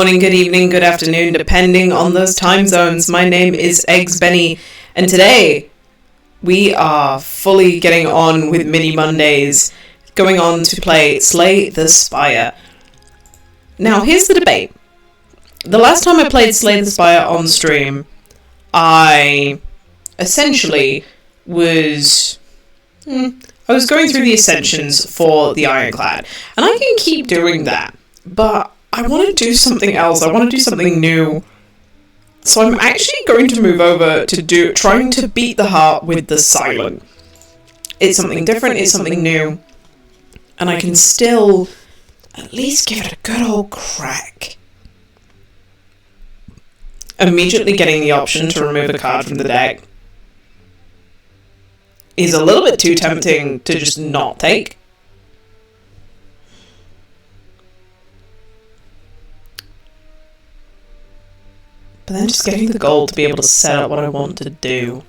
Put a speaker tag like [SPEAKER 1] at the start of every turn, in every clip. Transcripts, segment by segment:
[SPEAKER 1] Morning, good evening, good afternoon, depending on those time zones. My name is Eggs Benny, and today we are fully getting on with Mini Mondays, going on to play Slay the Spire. Now, here's the debate. The last time I played Slay the Spire on stream, I essentially was going through the Ascensions for the Ironclad, and I can keep doing that, but I want to do something else. I want to do something new. So I'm actually going to move over to trying to beat the heart with the silent. It's something different, it's something new, and I can still at least give it a good old crack. Immediately getting the option to remove a card from the deck is a little bit too tempting to just not take. But then just getting the gold to be able to set up what I want to do.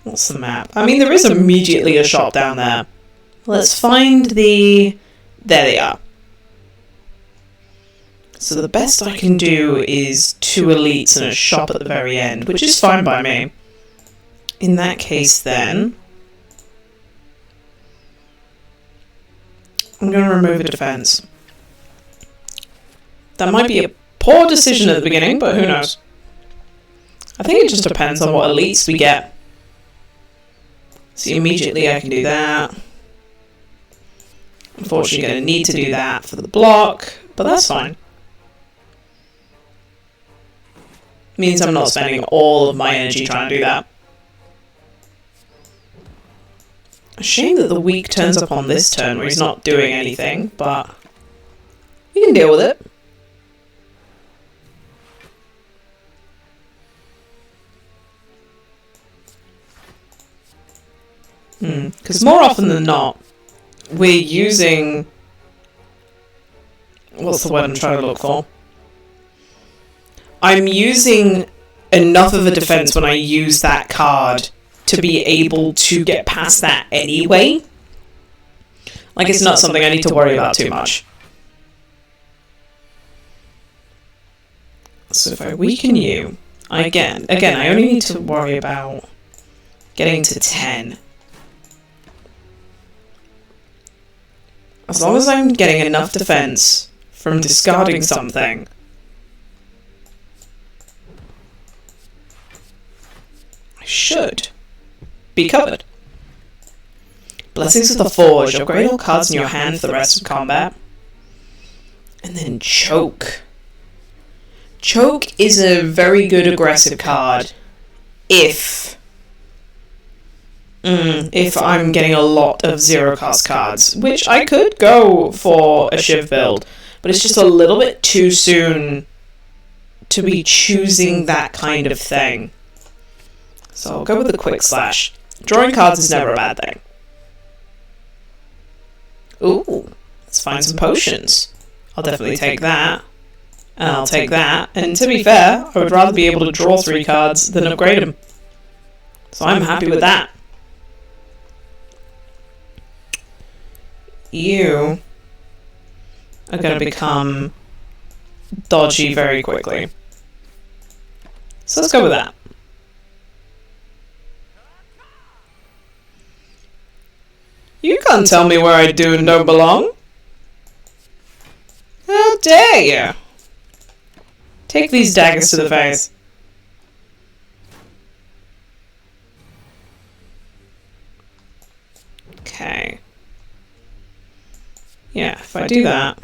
[SPEAKER 1] What's the map? I mean, there is immediately a shop down there. Let's find the... There they are. So the best I can do is 2 elites and a shop at the very end, which is fine by me. In that case, then, I'm going to remove a defense. That might be a poor decision at the beginning, but who knows? I think it just depends on what elites we get. So immediately I can do that. Unfortunately, going to need to do that for the block, but that's fine. Means I'm not spending all of my energy trying to do that. A shame that the weak turns up on this turn where he's not doing anything, but we can deal with it. Because more often than not, we're using... What's the word I'm trying to look for? I'm using enough of a defense when I use that card to be able to get past that anyway. Like, it's not something I need to worry about too much. So if I weaken you, again, I only need to worry about getting to 10. As long as I'm getting enough defense from discarding something, I should be covered. Blessings of the Forge. Upgrade all cards in your hand for the rest of combat. And then Choke. Choke is a very good aggressive card if I'm getting a lot of 0-cost cards, which I could go for a Shiv build, but it's just a little bit too soon to be choosing that kind of thing. So I'll go with the Quick Slash. Drawing cards is never a bad thing. Ooh, let's find some potions. I'll definitely take that. And I'll take that. And to be fair, I would rather be able to draw 3 cards than upgrade them. So I'm happy with that. You are going to become dodgy very quickly. So let's go with that. You can't tell me where I do and don't belong. How dare you? Take these daggers to the face. Okay. Yeah, if I do that,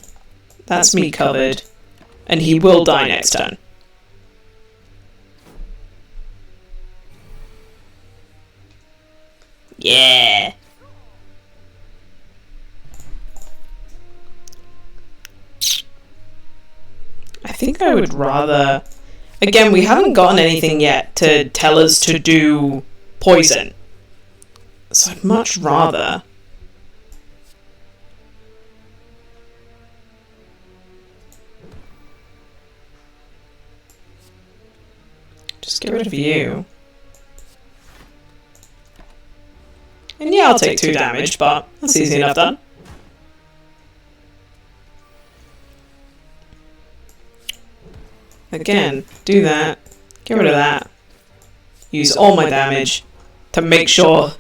[SPEAKER 1] that's me covered, and he will die next turn. Yeah! I think I would rather... Again, we haven't gotten anything yet to tell us to do poison. So I'd much rather... just get rid of you. And yeah, I'll take 2 damage, but that's easy enough done. Again, do that. Get rid of that. Use all my damage to make sure...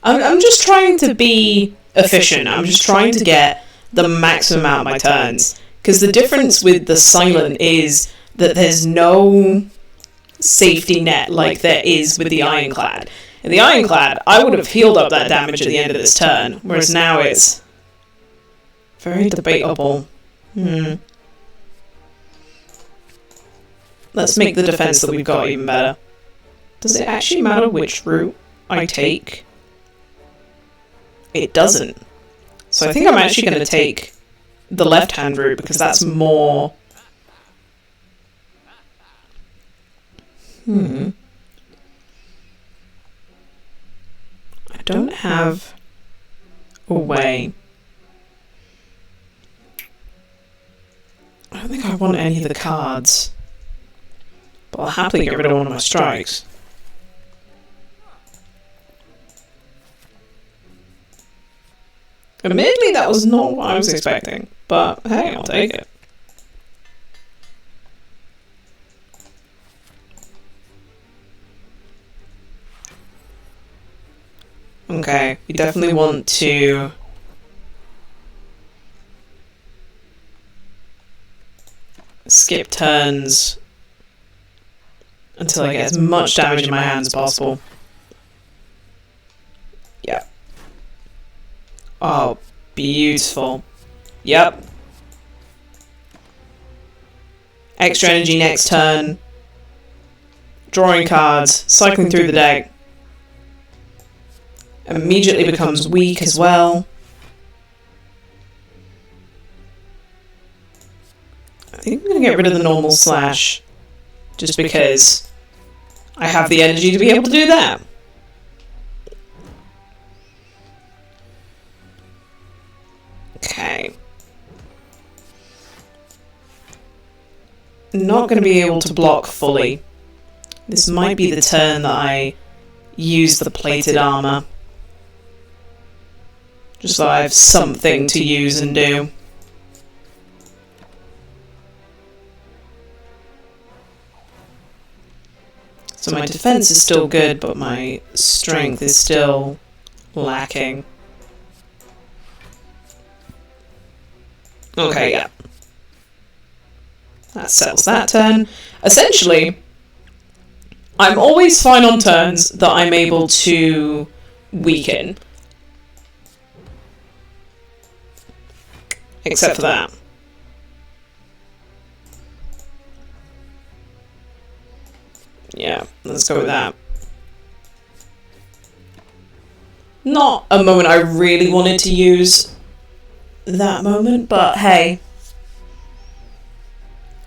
[SPEAKER 1] I'm just trying to be efficient. I'm just trying to get the maximum out of my turns. Because the difference with the Silent is that there's no safety net like there is with the Ironclad. In the Ironclad, I would have healed up that damage at the end of this turn, whereas now it's very debatable. Let's make the defense that we've got even better. Does it actually matter which route I take? It doesn't. So I think I'm actually going to take the left-hand route because that's more... I don't have a way. I don't think I want any of the cards. But I'll happily get rid of one of my strikes. Admittedly, that was not what I was expecting, but hey, I'll take it. Okay, we definitely want to... skip turns until I get as much damage in my hand as possible. Yep. Oh, beautiful. Yep. Extra energy next turn. Drawing cards, cycling through the deck. Immediately becomes weak as well. I think I'm going to get rid of the normal slash. Just because I have the energy to be able to do that. Okay. Not going to be able to block fully. This might be the turn that I use the plated armor. Just so I have something to use and do. So my defense is still good, but my strength is still lacking. Okay, yeah. That settles that turn. Essentially, I'm always fine on turns that I'm able to weaken. Except for that. Yeah, let's go with that. Not a moment I really wanted to use that moment, but hey.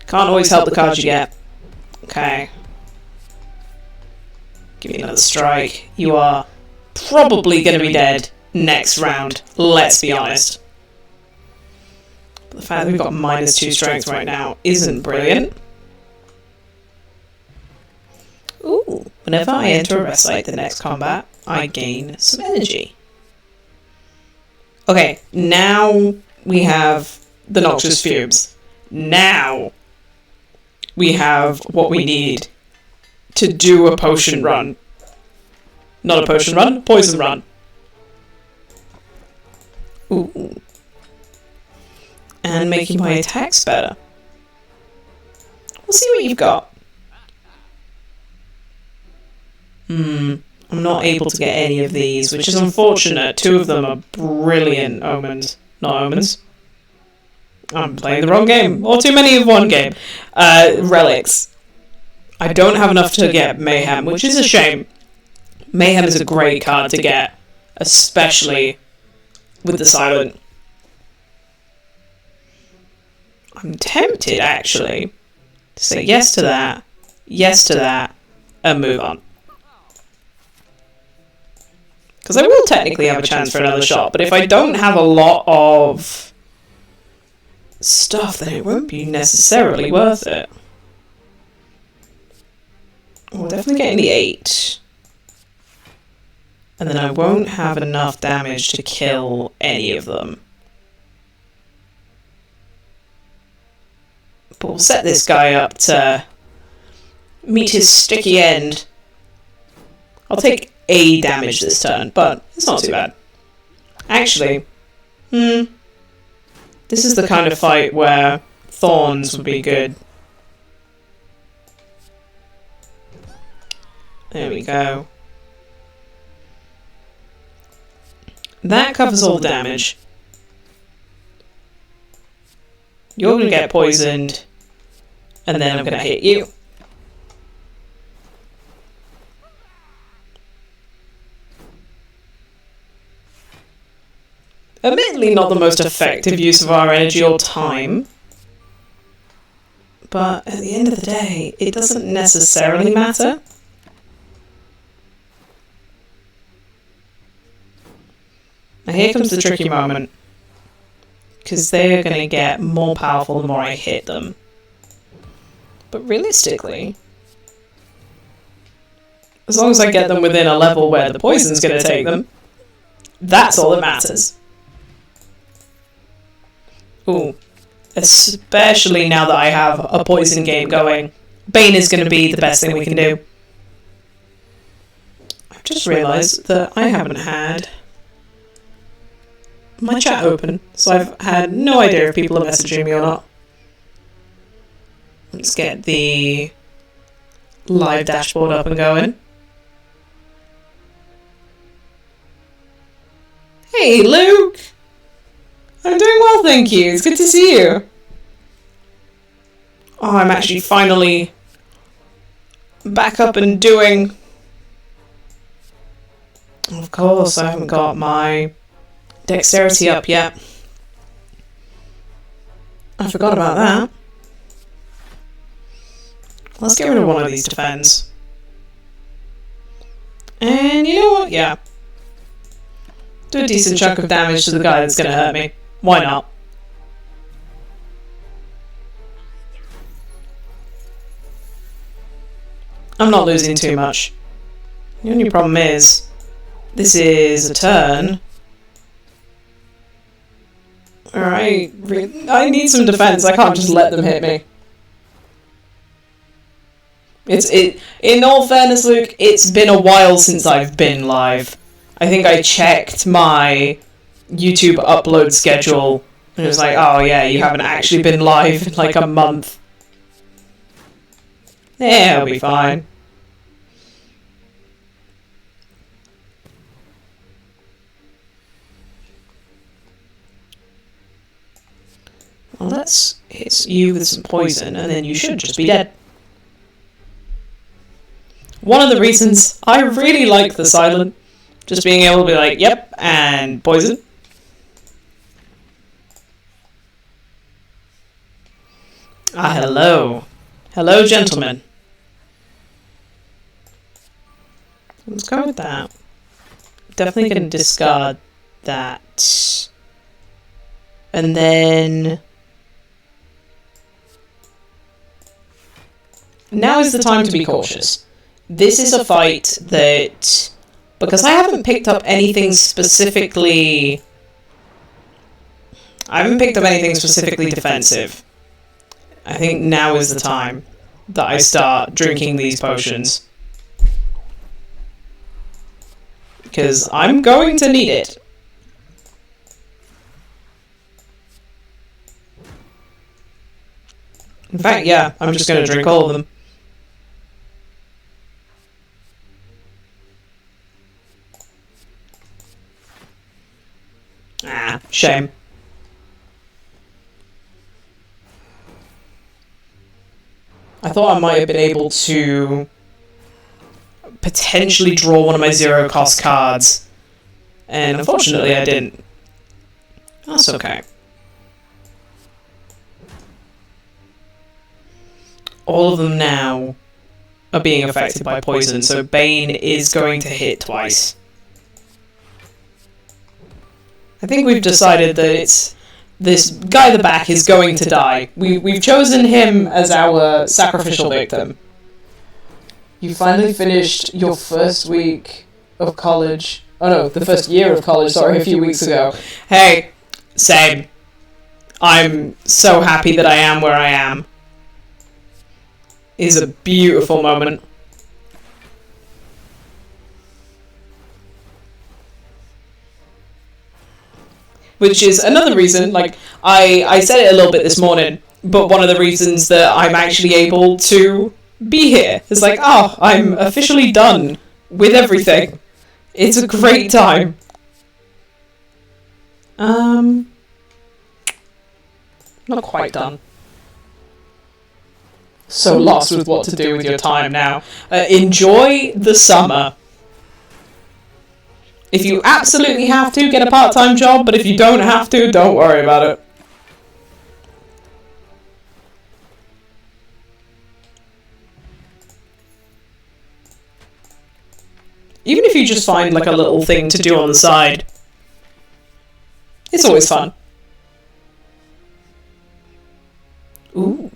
[SPEAKER 1] Can't always help the cards you get. Okay. Give me another strike. You are probably going to be dead next round, let's be honest. But the fact that we've got -2 strength right now isn't brilliant. Ooh, whenever I enter a rest site the next combat, I gain some energy. Okay, now we have the Noxious Fumes. Now we have what we need to do a potion run. Not a potion run, poison run. Ooh. And making my attacks better. We'll see what you've got. I'm not able to get any of these, which is unfortunate. 2 of them are brilliant omens. Not omens. I'm playing the wrong game. Or too many of one game. Relics. I don't have enough to get Mayhem, which is a shame. Mayhem is a great card to get, especially with the Silent. I'm tempted, actually, to say yes to that, and move on. Because I will technically have a chance for another shot, but if I don't have a lot of stuff, then it won't be necessarily worth it. We're definitely getting the 8. And then I won't have enough damage to kill any of them. But we'll set this guy up to meet his sticky end. I'll take a damage this turn, but it's not too bad. Actually, this is the kind of fight where thorns would be good. There we go. That covers all the damage. You're going to get poisoned, and then I'm going to hit you. Admittedly not the most effective use of our energy or time, but at the end of the day, it doesn't necessarily matter. Now here comes the tricky moment, because they're going to get more powerful the more I hit them. But realistically, as long as I get them within a level where the poison's going to take them, that's all that matters. Ooh, especially now that I have a poison game going, Bane is going to be the best thing we can do. I've just realised that I haven't had my chat open, so I've had no idea if people are messaging me or not. Let's get the live dashboard up and going. Hey, Luke! I'm doing well, thank you. It's good to see you. Oh, I'm actually finally back up and doing... Of course, I haven't got my dexterity up yet. I forgot about that. Let's get rid of one of these defense. And you know what? Yeah. Do a decent chunk of damage to the guy that's going to hurt me. Why not? I'm not losing too much. The only problem is, this is a turn. Alright, I need some defense. I can't just let them hit me. In all fairness, Luke, it's been a while since I've been live. I think I checked my YouTube upload schedule and it was like, oh yeah, you haven't actually been live in like a month. Yeah, it'll be fine. Well, let's hit you with some poison and then you should just be dead. One of the reasons I really like the silent, just being able to be like, yep, and poison. Ah, hello. Hello, gentlemen. Let's go with that. Definitely going to discard that. And then... now is the time to be cautious. This is a fight that... because I haven't picked up anything specifically... I haven't picked up anything specifically defensive. I think now is the time that I start drinking these potions. Because I'm going to need it. In fact, yeah, I'm just going to drink all of them. Ah, shame. I thought I might have been able to potentially draw one of my zero cost cards, and unfortunately I didn't. That's okay. All of them now are being affected by poison, so Bane is going to hit twice. I think we've decided that it's this guy at the back is going to die. We've chosen him as our sacrificial victim. You finally finished your first week of college. Oh no, the first year of college, sorry, a few weeks ago. Hey, same. I'm so happy that I am where I am. is a beautiful moment. Which is another reason, like, I said it a little bit this morning, but one of the reasons that I'm actually able to be here is like, oh, I'm officially done with everything. It's a great time. Not quite done. So lost with what to do with your time now. Enjoy the summer. If you absolutely have to, get a part-time job, but if you don't have to, don't worry about it. Even if you just find like a little thing to do on the side, it's always fun. Ooh.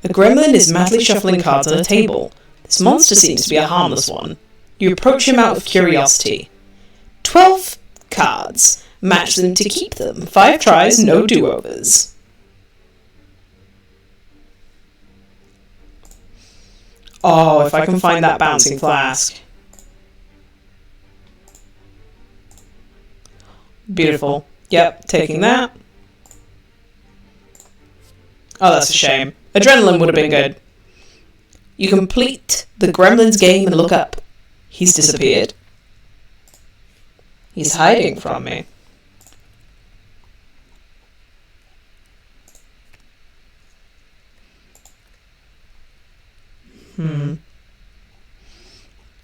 [SPEAKER 1] A gremlin is madly shuffling cards on a table. This monster seems to be a harmless one. You approach him out of curiosity. 12 cards. Match them to keep them. 5 tries, no do-overs. Oh, if I can find that bouncing flask. Beautiful. Yep, taking that. Oh, that's a shame. Adrenaline would have been good. You complete the gremlin's game and look up. He's disappeared. He's hiding from me.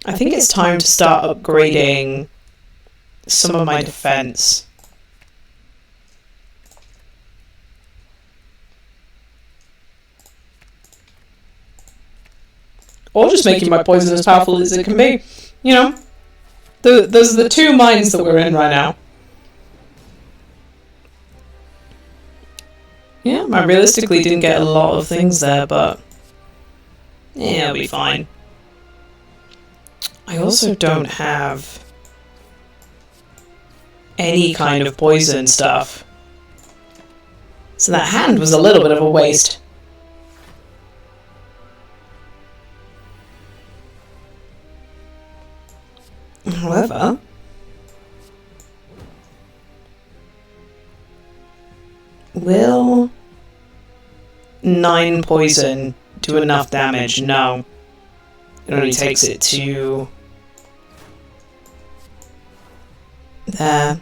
[SPEAKER 1] I think it's time to start upgrading some of my defense. Or just making my poison as powerful as it can be. You know, those are the two minds that we're in right now. Yeah, I realistically didn't get a lot of things there, but yeah, it'll be fine. I also don't have any kind of poison stuff. So that hand was a little bit of a waste. However, will 9 poison do enough damage? No. It only takes it to there.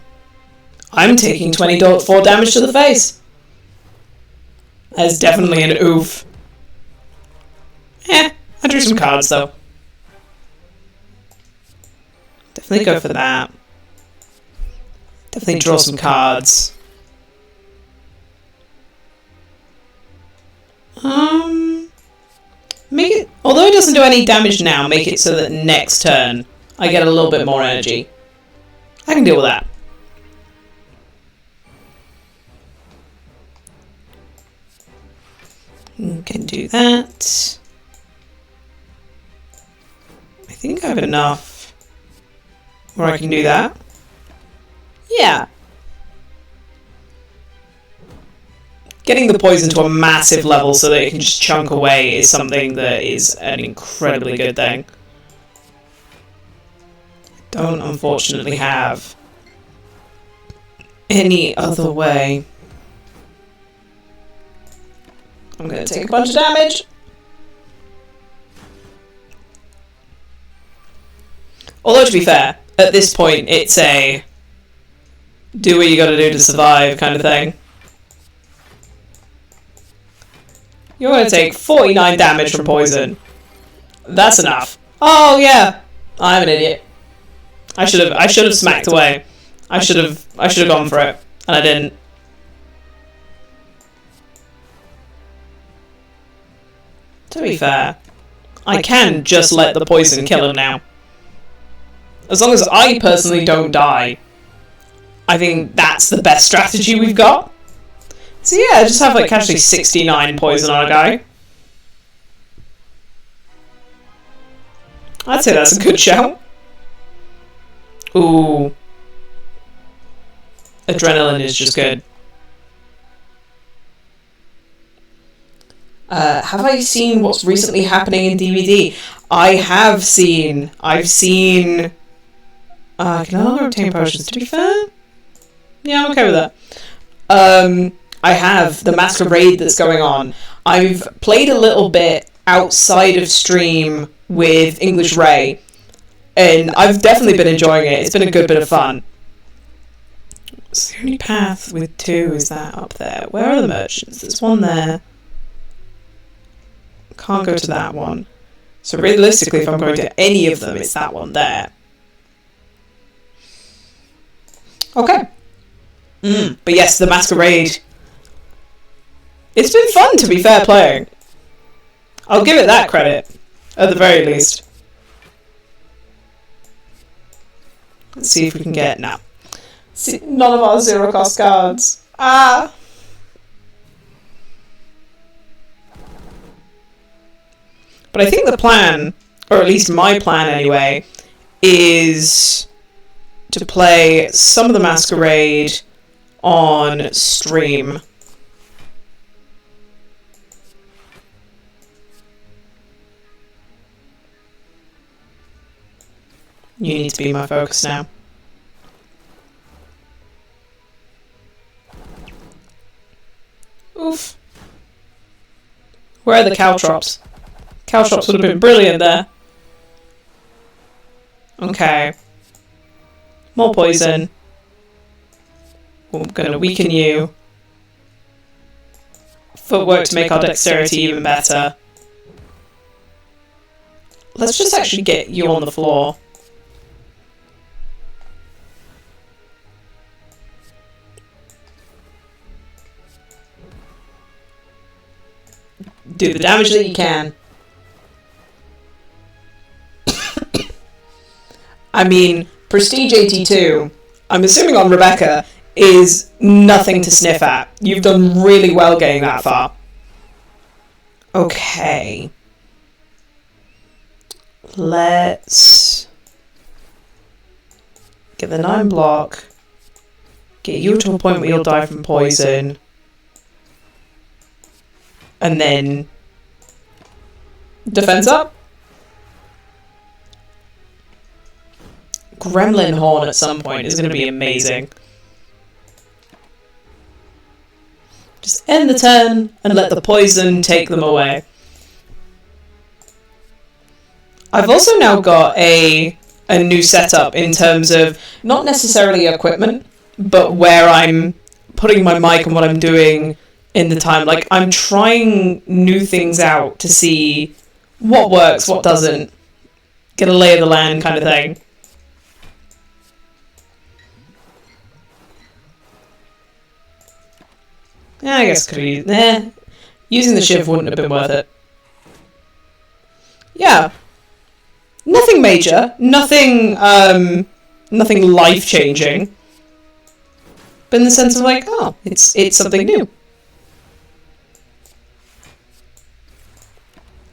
[SPEAKER 1] I'm taking 24 damage to the face. That's definitely an oof. I drew some cards though. Definitely go for that. Definitely draw some cards. Make it, although it doesn't do any damage now, make it so that next turn I get a little bit more energy. I can deal with that. Can do that. I think I have enough where I can do that. Yeah. Getting the poison to a massive level so that it can just chunk away is something that is an incredibly good thing. I don't unfortunately have any other way. I'm going to take a bunch of damage. Although, to be fair, at this point, it's a do what you gotta do to survive kind of thing. You're going to take 49 damage from poison. That's enough. Oh yeah, I'm an idiot. I should have smacked away. I should have gone for it, and I didn't. To be fair, I can just let the poison kill him now. As long as I personally don't die, I think that's the best strategy we've got. So yeah, just have like casually 69 poison on a guy. I'd say that's a good shout. Ooh. Adrenaline is just good. Have I seen what's recently happening in DVD? I've seen... can I no longer obtain potions, to be fair? Yeah, I'm okay with that. I have the masquerade that's going on. I've played a little bit outside of stream with English Ray, and I've definitely been enjoying it. It's been a good bit of fun. So the only path with 2 is that up there. Where are the merchants? There's one there. Can't go to that one. So realistically, if I'm going to any of them, it's that one there. Okay. But yes, the masquerade. It's been fun, to be fair, playing. I'll give it that credit, at the very least. Let's see if we can get... Nah. See, none of our zero-cost cards. Ah! But I think the plan, or at least my plan anyway, is to play some of the masquerade on stream. You need to be my focus now. Oof. Where are the caltrops? Caltrops would have been brilliant there. Okay. More poison. We're going to weaken you. Footwork to make our dexterity even better. Let's just actually get you on the floor. Do the damage that you can. I mean, Prestige 82, I'm assuming on Rebecca, is nothing to sniff at. You've done really well getting that far. Okay. Let's get the 9 block. Get you to a point where you'll die from poison. And then defense up. Gremlin Horn at some point is going to be amazing. Just end the turn and let the poison take them away. I've also now got a new setup in terms of not necessarily equipment, but where I'm putting my mic and what I'm doing in the time. Like, I'm trying new things out to see what works, what doesn't. Get a lay of the land kind of thing. Yeah, I guess could be. Using the shiv wouldn't have been worth it. Yeah. Nothing major. Nothing life-changing. But in the sense of like, oh, it's something new.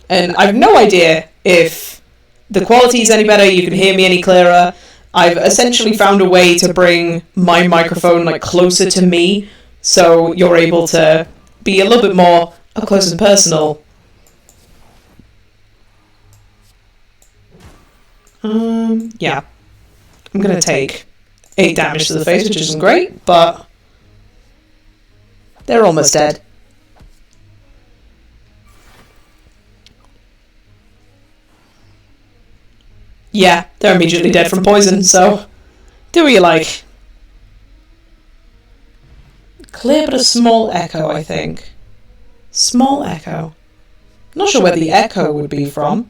[SPEAKER 1] And I've no idea if the quality is any better, you can hear me any clearer. I've essentially found a way to bring my microphone like closer to me, so you're able to be a little bit more up close and personal. Yeah. I'm going to take 8 damage to the face, which isn't great, but they're almost dead. Yeah, they're immediately dead from poison, so do what you like. Clear but a small echo, I think. Small echo. Not sure where the echo would be from.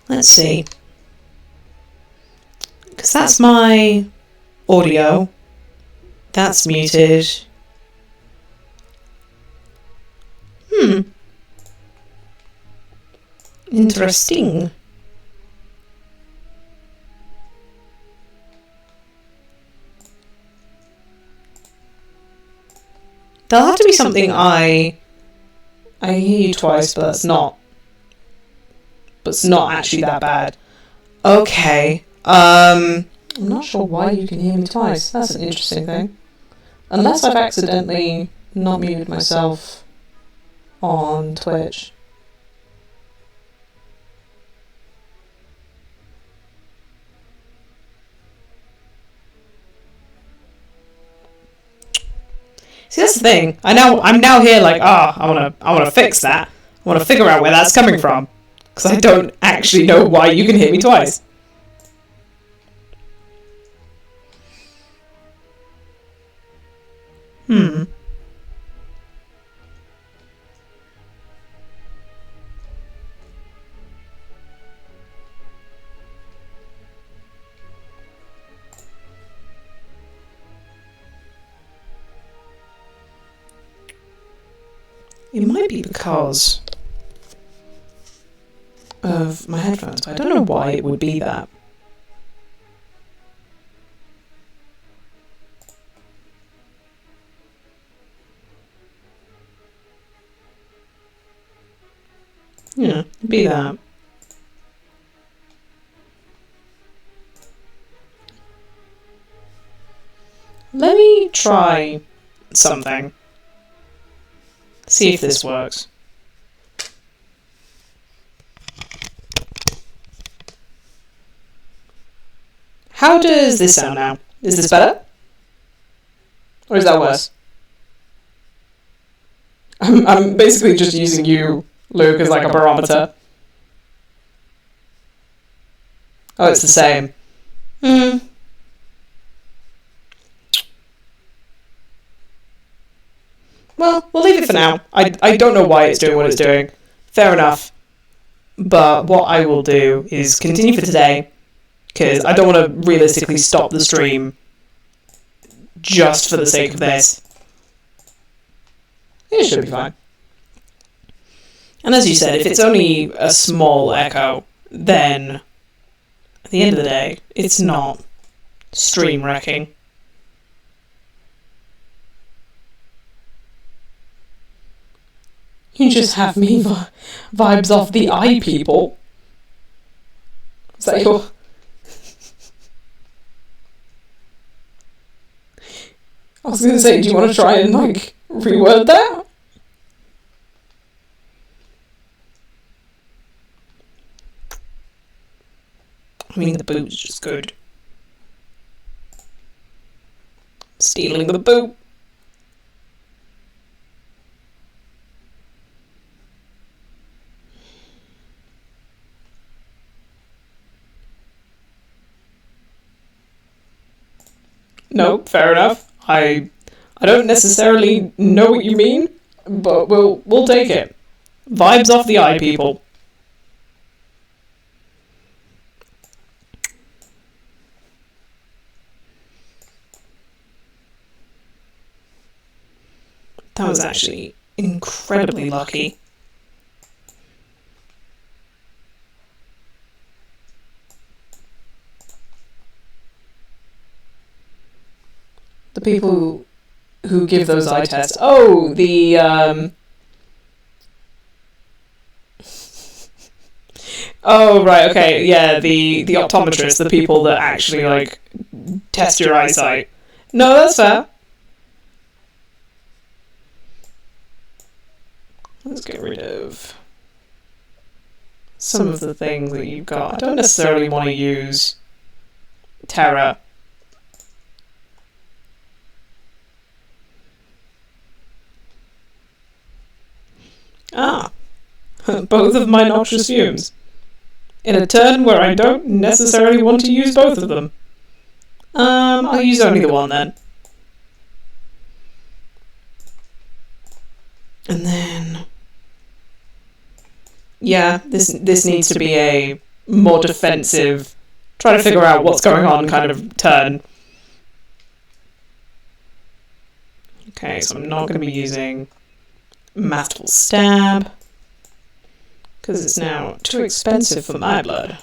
[SPEAKER 1] Let's see. Because that's my audio. That's muted. Interesting. There'll have to be something I hear you twice, but it's not actually that bad. Okay. I'm not sure why you can hear me twice. That's an interesting thing. Unless I've accidentally not muted myself on Twitch. See, that's the thing. I'm now here like, I wanna fix that. I wanna figure out where that's coming from. Because I don't actually know why you can hear me twice. It might be because of my headphones, but I don't know why it would be that. Yeah, be that. Let me try something. See if this works. How does this sound now? Is this better? Or is that worse? I'm basically just using you, Luke, as like a barometer. Oh, it's the same. Well, we'll leave it for now. I don't know why it's doing what it's doing. Fair enough. But what I will do is continue for today, because I don't want to realistically stop the stream just for the sake of this. It should be fine. And as you said, if it's only a small echo, then at the end of the day, it's not stream wrecking. You just have me vibes off the eye people. Is that your... I was going to say, do you want to try and, like, reword that? I mean, the boot's just good. Stealing the boot. No, fair enough. I don't necessarily know what you mean, but we'll take it. Vibes off the eye, people. That was actually incredibly lucky. The people who give those eye tests. Oh, the oh, right, okay, yeah, the optometrists, the people that actually, like, test your eyesight. No, that's fair. Let's get rid of some of the things that you've got. I don't necessarily want to use Terra. Ah, both of my noxious fumes. In a turn where I don't necessarily want to use both of them. I'll use only the one then. And then... yeah, this needs to be a more defensive, try to figure out what's going on kind of turn. Okay, so I'm not going to be using Masterful Stab, because it's now too expensive for my blood.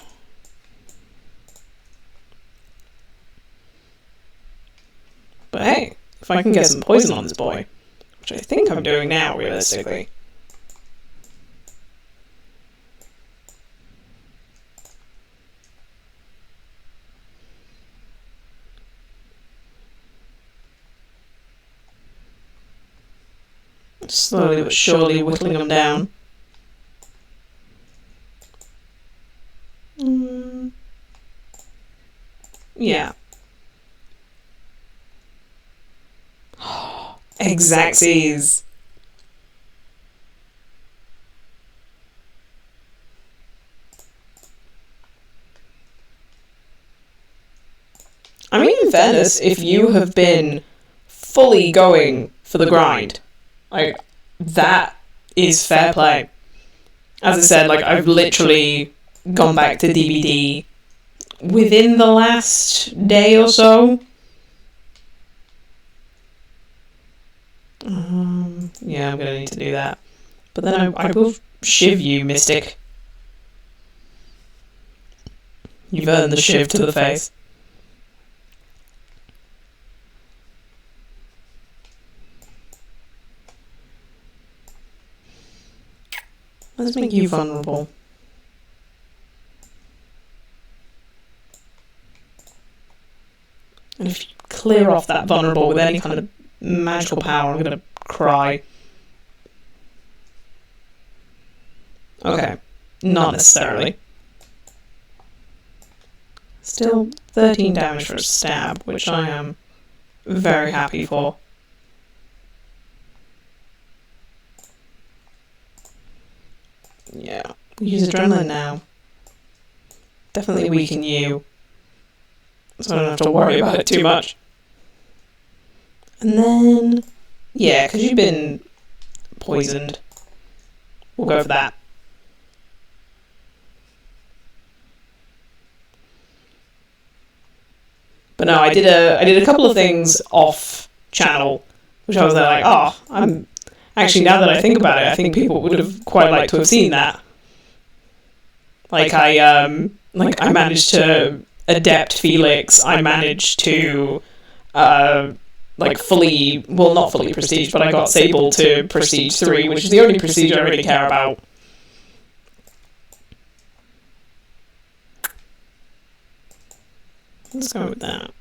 [SPEAKER 1] But hey, if I can get some poison on this boy, which I think I'm doing now, realistically. Slowly but surely whittling them down. Yeah. Exactsies. I mean, in fairness, if you have been fully going for the grind, like, that is fair play. As I said, like, I've literally gone back to DVD within the last day or so. Yeah, I'm gonna need to do that. But then I will shiv you, Mystic. You've earned the shiv to the face. Let's make you vulnerable. And if you clear off that vulnerable with any kind of magical power, I'm gonna cry. Okay, not necessarily. Still 13 damage for a stab, which I am very happy for. Yeah, use adrenaline now. Definitely weaken you, so I don't have to worry about it too much. And then, yeah, because you've been poisoned, we'll go for that. But no, I did a couple of things off channel, which I was like, oh, I'm actually, now that I think about it, I think people would have quite liked to have seen that. Like I managed to adept Felix. I managed to fully, well, not fully prestige, but I got Sable to prestige 3, which is the only prestige I really care about. Let's go with that.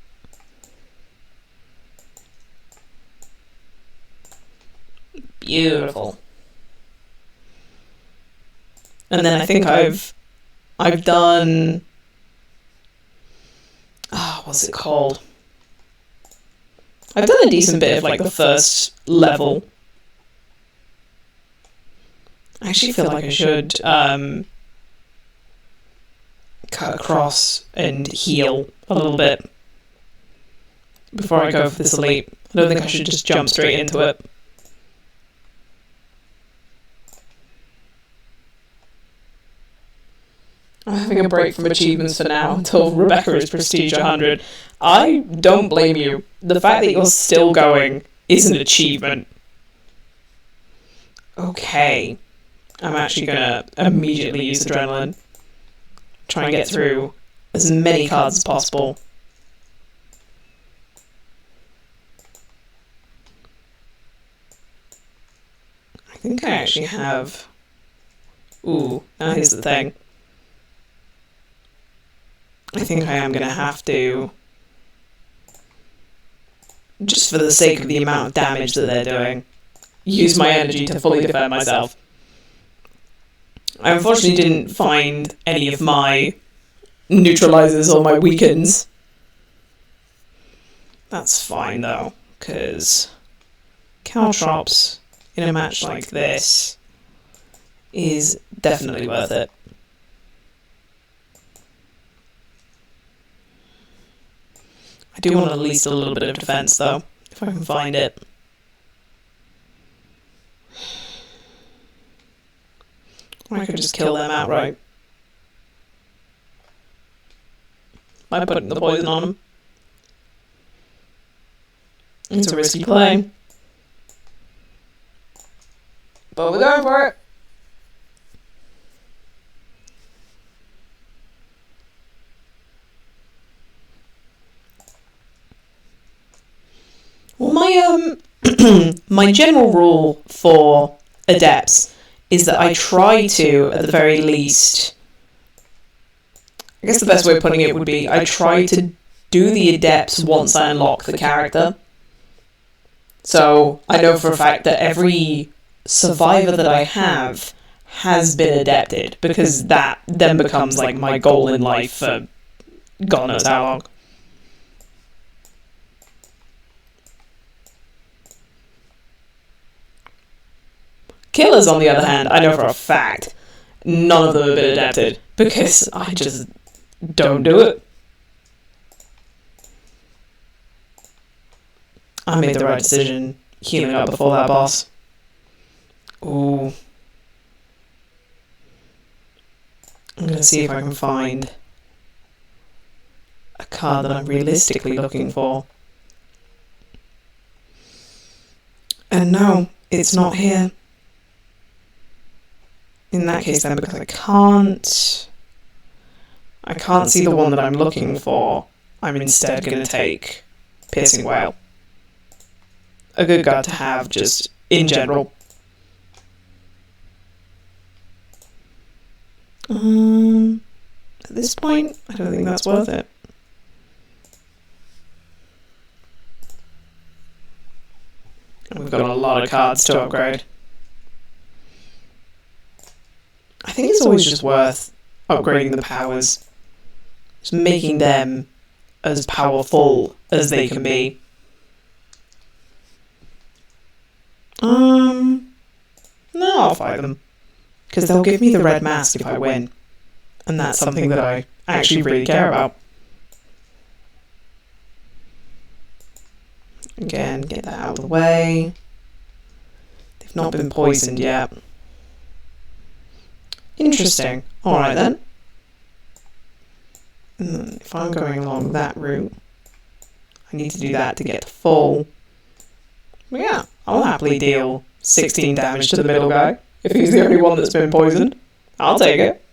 [SPEAKER 1] Beautiful. And then I think I've done, what's it called? I've done a decent bit of like the first level. I actually feel like I should cut across and heal a little bit before I go for this elite. I don't think I should just jump straight into it. I'm having a break from achievements for now until Rebecca is prestige 100. I don't blame you. The fact that you're still going is an achievement. Okay. I'm actually gonna immediately use adrenaline. Try and get through as many cards as possible. I think I actually have... Ooh, now here's the thing. I think I am going to have to, just for the sake of the amount of damage that they're doing, use my energy to fully defend myself. I unfortunately didn't find any of my neutralizers or my weakens. That's fine though, because caltrops in a match like this is definitely worth it. I do want at least a little bit of defense though, if I can find it. Or I could just kill them outright by putting the poison on them. It's a risky play, but we're going for it. Well, my general rule for adepts is that I try to, at the very least, I guess the best way of putting it would be, I try to do the adepts once I unlock the character. So I know for a fact that every survivor that I have has been adepted, because that then becomes like my goal in life for God knows how long. Killers, on the other hand, I know for a fact none of them have been adapted, because I just don't do it. I made the right decision healing up before that boss. Ooh. I'm going to see if I can find a card that I'm realistically looking for. And no, it's not here. In that case then, because I can't see the one that I'm looking for, I'm instead going to take Piercing Wail. A good card to have just in general. At this point, I don't think that's worth it. We've got a lot of cards to upgrade. I think it's always just worth upgrading the powers. Just making them as powerful as they can be. No, I'll fight them. Because they'll give me the red mask if I win. And that's something that I actually really care about. Again, get that out of the way. They've not been poisoned yet. Interesting. Alright then. If I'm going along that route, I need to do that to get to full. Well, yeah, I'll happily deal 16 damage to the middle guy. If he's the only one that's been poisoned, I'll take it.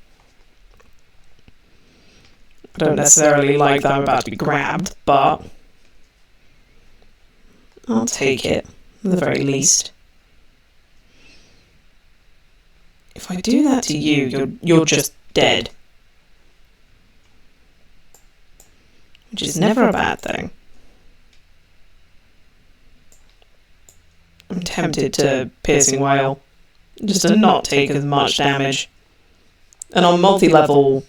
[SPEAKER 1] I don't necessarily like that I'm about to be grabbed, but I'll take it, at the very least. If I do that to you, you're just dead. Which is never a bad thing. I'm tempted to Piercing Wail, just to not take as much damage. And on multi-level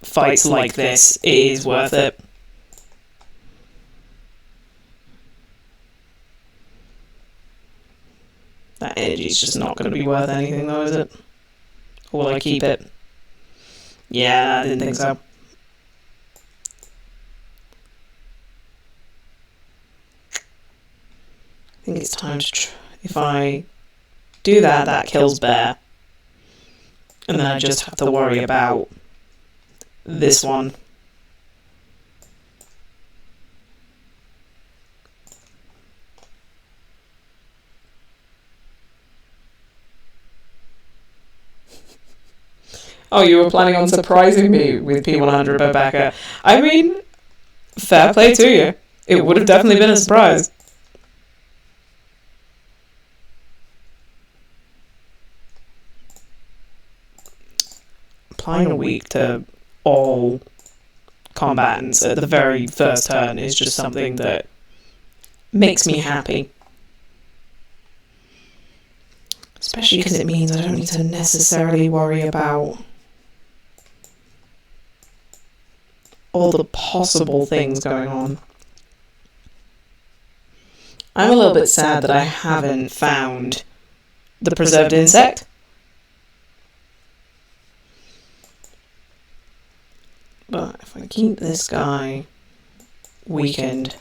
[SPEAKER 1] fights like this, it is worth it. That energy's just not going to be worth anything though, is it? Or will I keep it? Yeah, I didn't think so. I think it's time to if I do that, that kills Bear. And then I just have to worry about this one. Oh, you were planning on surprising me with P100 Rebecca. I mean, fair play to you. It would have definitely been a surprise. Applying a weak to all combatants at the very first turn is just something that makes me happy. Especially because it means I don't need to necessarily worry about all the possible things going on. I'm a little bit sad that I haven't found the preserved insect. But if I keep this guy weakened,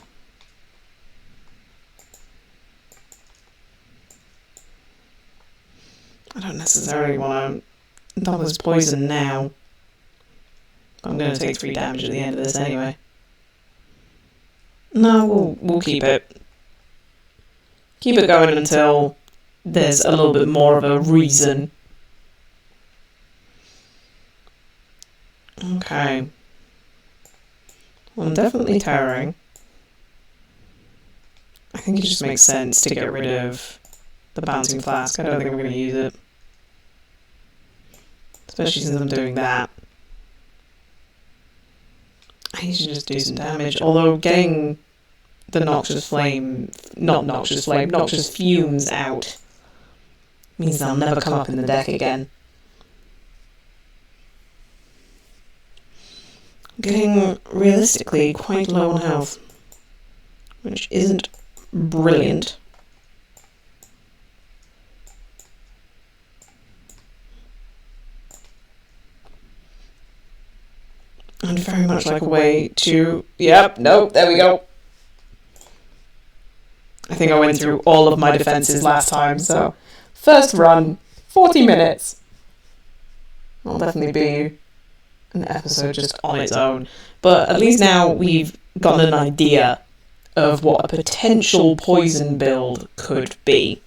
[SPEAKER 1] I don't necessarily want to double his poison now. I'm going to take 3 damage at the end of this anyway. No, we'll keep it. Keep it going until there's a little bit more of a reason. Okay. Well, I'm definitely terroring. I think it just makes sense to get rid of the bouncing flask. I don't think I'm going to use it. Especially since I'm doing that. I need to just do some damage. Although getting the noxious fumes out Means they'll never come up in the deck again. Getting, realistically, quite low on health, which isn't brilliant. And very much like a way to... Yep, nope, there we go. I think I went through all of my defences last time, so... First run, 40 minutes. That'll definitely be an episode just on its own. But at least now we've gotten an idea of what a potential poison build could be.